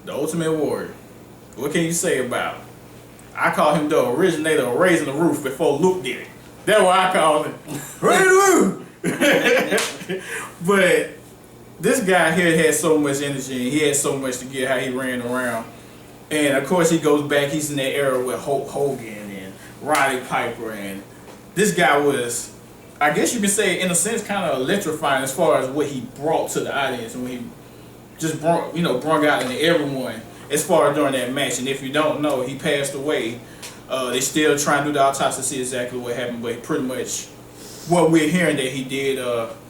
the Ultimate Warrior. What can you say about him? I call him the originator of raising the roof before Luke did it. That's what I call him. Raise the roof! But this guy here had so much energy and he had so much to get how he ran around. And of course he goes back, he's in that era with Hulk Hogan and Roddy Piper, and this guy was, I guess you could say in a sense, kind of electrifying as far as what he brought to the audience and what he just brought, brought out into everyone as far as during that match. And if you don't know, he passed away. They still trying to do the autopsy to see exactly what happened, but pretty much what we're hearing that he did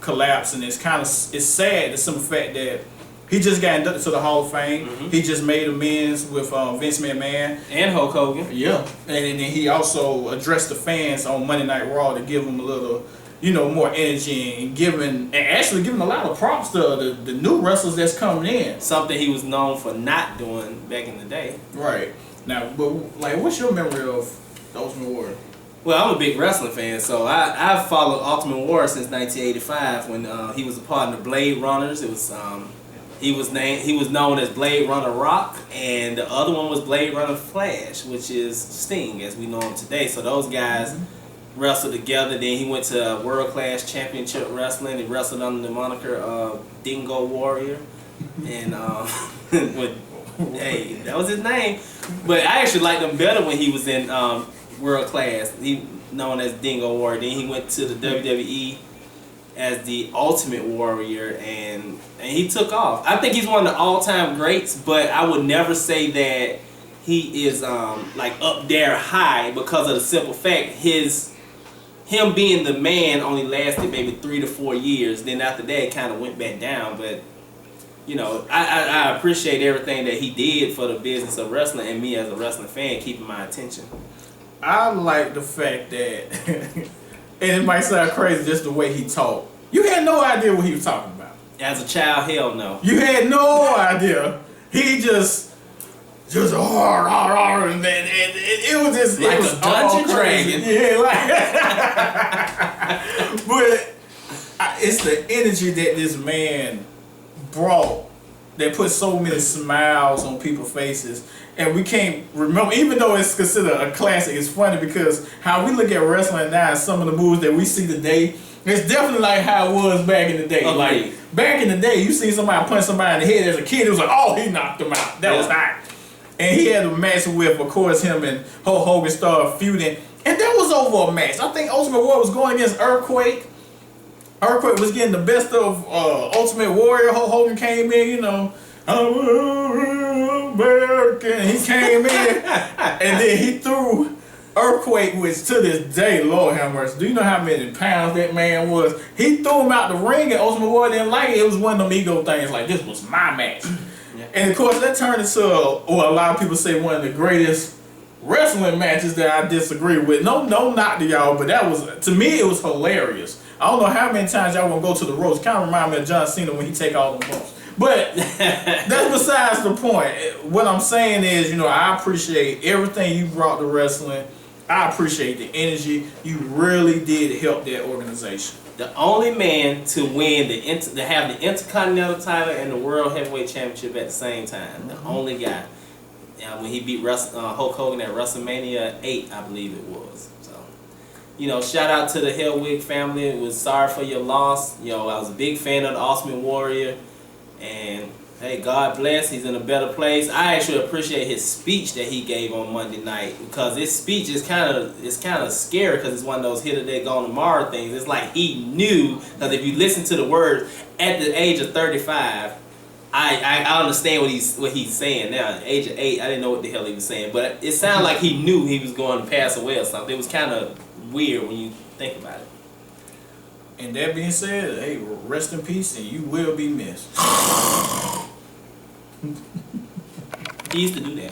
collapse, and it's sad, the simple fact that he just got inducted to the Hall of Fame. Mm-hmm. He just made amends with Vince McMahon and Hulk Hogan. Yeah, and then he also addressed the fans on Monday Night Raw to give them a little, more energy and actually giving a lot of props to the new wrestlers that's coming in. Something he was known for not doing back in the day. Right. Now, but what's your memory of the Ultimate Warrior? Well, I'm a big wrestling fan, so I've followed Ultimate Warrior since 1985 when he was a part of the Blade Runners. It was he was known as Blade Runner Rock, and the other one was Blade Runner Flash, which is Sting as we know him today. So those guys wrestled together. Then he went to World Class Championship Wrestling. He wrestled under the moniker Dingo Warrior, and hey, that was his name. But I actually liked him better when he was in World Class. He known as Dingo Warrior. Then he went to the WWE as the Ultimate Warrior, and he took off. I think he's one of the all-time greats, but I would never say that he is up there high because of the simple fact him being the man only lasted maybe 3 to 4 years. Then after that, it kind of went back down. But I appreciate everything that he did for the business of wrestling, and me as a wrestling fan keeping my attention. I like the fact that, and it might sound crazy just the way he talked. You had no idea what he was talking about. As a child, hell no. You had no idea. He just and then it was just like it was a Dungeon Dragon. Yeah, but it's the energy that this man brought that put so many smiles on people's faces, and we can't remember, even though it's considered a classic. It's funny because how we look at wrestling now and some of the moves that we see today, it's definitely like how it was back in the day. Okay. Like back in the day, you see somebody punch somebody in the head as a kid, it was like, oh, he knocked him out. That was hot. And he had a match with, of course, him and Hulk Hogan started feuding, and that was over a match. I think Ultimate Warrior was going against Earthquake. Earthquake was getting the best of Ultimate Warrior. Hulk Hogan came in, American. He came in, and then he threw Earthquake, which to this day, Lord have mercy, do you know how many pounds that man was? He threw him out the ring, and Ultimate Warrior didn't like it. It was one of them ego things, like, this was my match. Yeah. And of course, that turned into, a lot of people say, one of the greatest wrestling matches that I disagree with. No knock to y'all, but that was, to me, it was hilarious. I don't know how many times y'all gonna go to the roast. Kind of remind me of John Cena when he take all the bumps. But that's besides the point. What I'm saying is, I appreciate everything you brought to wrestling. I appreciate the energy. You really did help that organization. The only man to win to have the Intercontinental title and the World Heavyweight Championship at the same time. The only guy. When he beat Hulk Hogan at WrestleMania 8, I believe it was. So, shout out to the Hellwig family. It was sorry for your loss. I was a big fan of the Ultimate Warrior. And, hey, God bless. He's in a better place. I actually appreciate his speech that he gave on Monday night, because his speech is kind of scary, because it's one of those hit a day gone tomorrow things. It's like he knew, because if you listen to the words, at the age of 35, I understand what he's saying now. At the age of 8, I didn't know what the hell he was saying, but it sounded like he knew he was going to pass away or something. It was kind of weird when you think about it. And that being said, hey, rest in peace, and you will be missed. He used to do that.